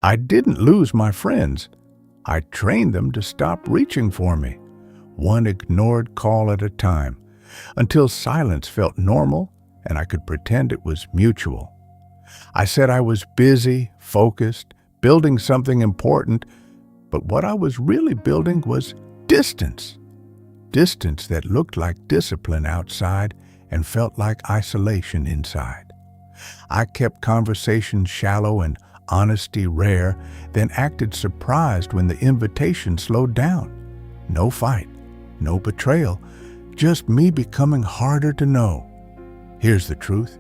I didn't lose my friends. I trained them to stop reaching for me, one ignored call at a time, until silence felt normal and I could pretend it was mutual. I said I was busy, focused, building something important, but what I was really building was distance. Distance that looked like discipline outside and felt like isolation inside. I kept conversations shallow and honesty rare, then acted surprised when the invitation slowed down. No fight, no betrayal, just me becoming harder to know. Here's the truth.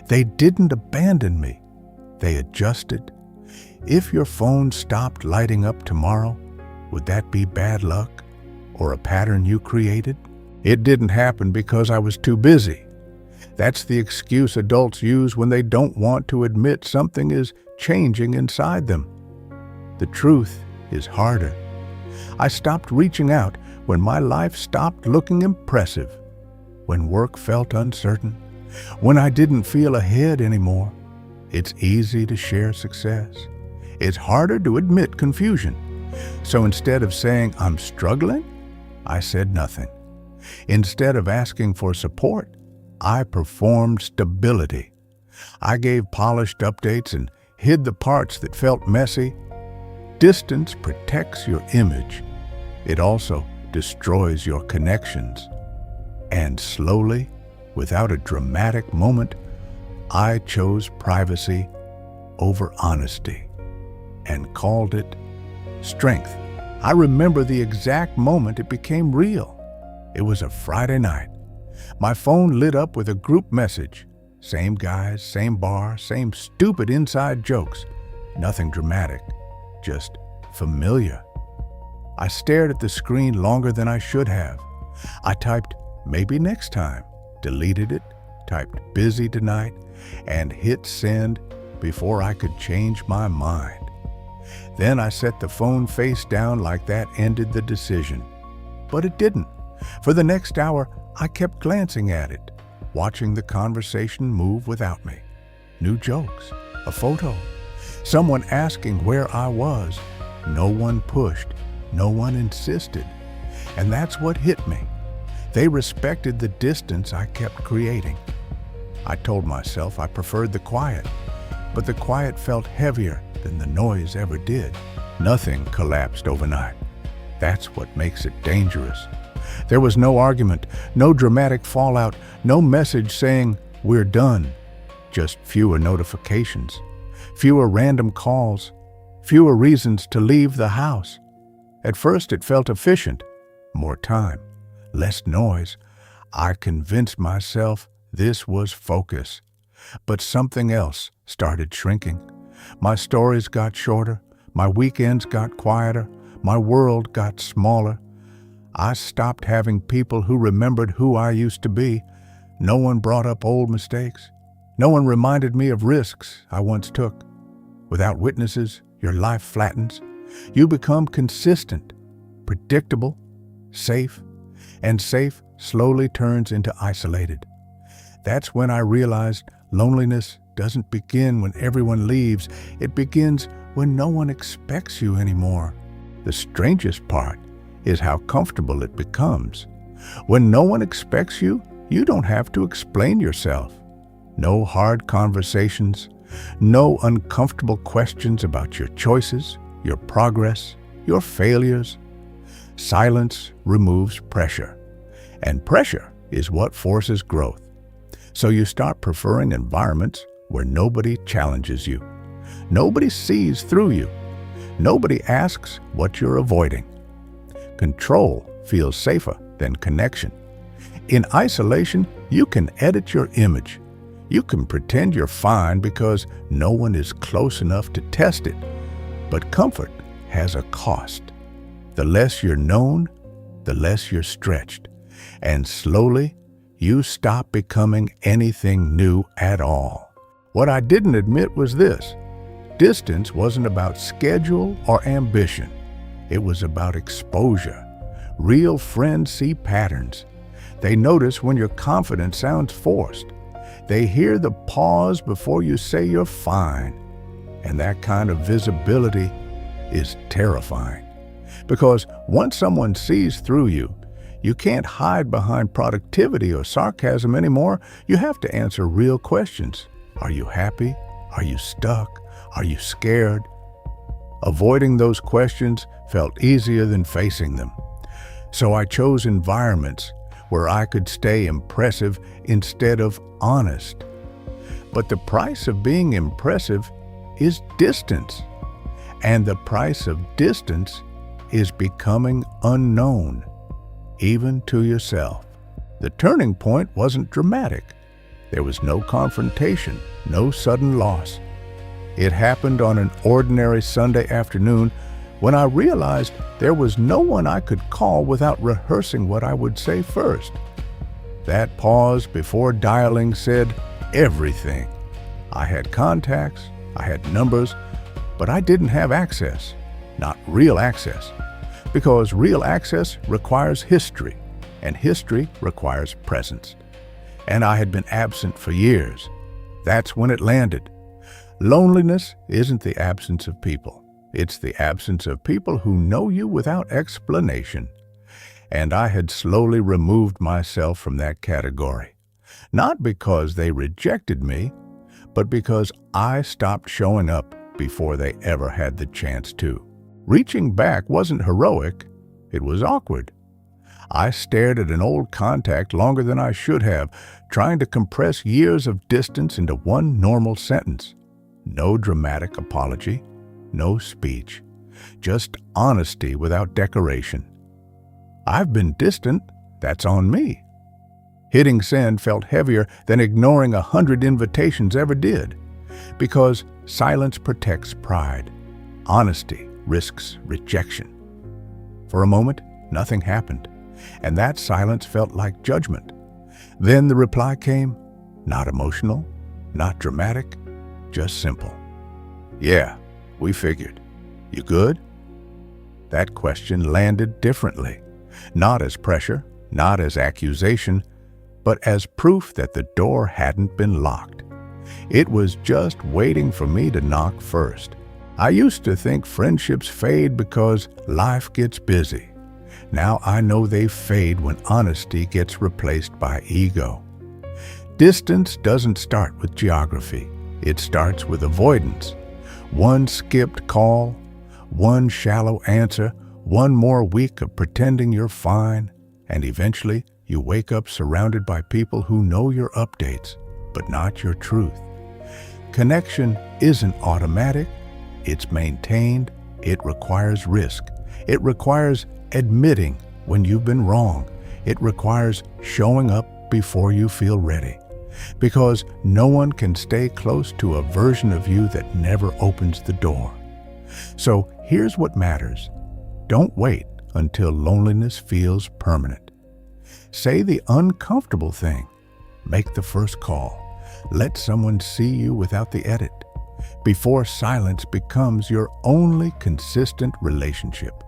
They didn't abandon me. They adjusted. If your phone stopped lighting up tomorrow, would that be bad luck or a pattern you created? It didn't happen because I was too busy. That's the excuse adults use when they don't want to admit something is changing inside them. The truth is harder. I stopped reaching out when my life stopped looking impressive, when work felt uncertain, when I didn't feel ahead anymore. It's easy to share success. It's harder to admit confusion. So instead of saying I'm struggling, I said nothing. Instead of asking for support, I performed stability. I gave polished updates and hid the parts that felt messy. Distance protects your image. It also destroys your connections. And slowly, without a dramatic moment, I chose privacy over honesty and called it strength. I remember the exact moment it became real. It was a Friday night. My phone lit up with a group message. Same guys, same bar, same stupid inside jokes. Nothing dramatic, just familiar. I stared at the screen longer than I should have. I typed, maybe next time, deleted it, typed busy tonight, and hit send before I could change my mind. Then I set the phone face down like that ended the decision. But it didn't. For the next hour, I kept glancing at it, watching the conversation move without me. New jokes, a photo, someone asking where I was. No one pushed, no one insisted. And that's what hit me. They respected the distance I kept creating. I told myself I preferred the quiet, but the quiet felt heavier than the noise ever did. Nothing collapsed overnight. That's what makes it dangerous. There was no argument, no dramatic fallout, no message saying, we're done. Just fewer notifications, fewer random calls, fewer reasons to leave the house. At first it felt efficient. More time, less noise. I convinced myself this was focus. But something else started shrinking. My stories got shorter, my weekends got quieter, my world got smaller. I stopped having people who remembered who I used to be. No one brought up old mistakes. No one reminded me of risks I once took. Without witnesses, your life flattens. You become consistent, predictable, safe, and safe slowly turns into isolated. That's when I realized loneliness doesn't begin when everyone leaves. It begins when no one expects you anymore. The strangest part is how comfortable it becomes. When no one expects you, you don't have to explain yourself. No hard conversations, no uncomfortable questions about your choices, your progress, your failures. Silence removes pressure, and pressure is what forces growth. So you start preferring environments where nobody challenges you. Nobody sees through you. Nobody asks what you're avoiding. Control feels safer than connection. In isolation, you can edit your image. You can pretend you're fine because no one is close enough to test it. But comfort has a cost. The less you're known, the less you're stretched. And slowly, you stop becoming anything new at all. What I didn't admit was this. Distance wasn't about schedule or ambition. It was about exposure. Real friends see patterns. They notice when your confidence sounds forced. They hear the pause before you say you're fine. And that kind of visibility is terrifying. Because once someone sees through you, you can't hide behind productivity or sarcasm anymore. You have to answer real questions. Are you happy? Are you stuck? Are you scared? Avoiding those questions felt easier than facing them. So I chose environments where I could stay impressive instead of honest. But the price of being impressive is distance. And the price of distance is becoming unknown, even to yourself. The turning point wasn't dramatic. There was no confrontation, no sudden loss. It happened on an ordinary Sunday afternoon when I realized there was no one I could call without rehearsing what I would say first. That pause before dialing said everything. I had contacts, I had numbers, but I didn't have access, not real access, because real access requires history, and history requires presence. And I had been absent for years. That's when it landed. Loneliness isn't the absence of people. It's the absence of people who know you without explanation. And I had slowly removed myself from that category, not because they rejected me, but because I stopped showing up before they ever had the chance to. Reaching back wasn't heroic, it was awkward. I stared at an old contact longer than I should have, trying to compress years of distance into one normal sentence. No dramatic apology, no speech, just honesty without decoration. I've been distant, that's on me. Hitting send felt heavier than ignoring 100 invitations ever did, because silence protects pride. Honesty risks rejection. For a moment, nothing happened, and that silence felt like judgment. Then the reply came, not emotional, not dramatic, just simple. Yeah, we figured. You good? That question landed differently, not as pressure, not as accusation, but as proof that the door hadn't been locked. It was just waiting for me to knock first. I used to think friendships fade because life gets busy. Now I know they fade when honesty gets replaced by ego. Distance doesn't start with geography. It starts with avoidance. One skipped call, one shallow answer, one more week of pretending you're fine, and eventually you wake up surrounded by people who know your updates, but not your truth. Connection isn't automatic. It's maintained. It requires risk. It requires admitting when you've been wrong. It requires showing up before you feel ready. Because no one can stay close to a version of you that never opens the door. So here's what matters. Don't wait until loneliness feels permanent. Say the uncomfortable thing. Make the first call. Let someone see you without the edit, before silence becomes your only consistent relationship.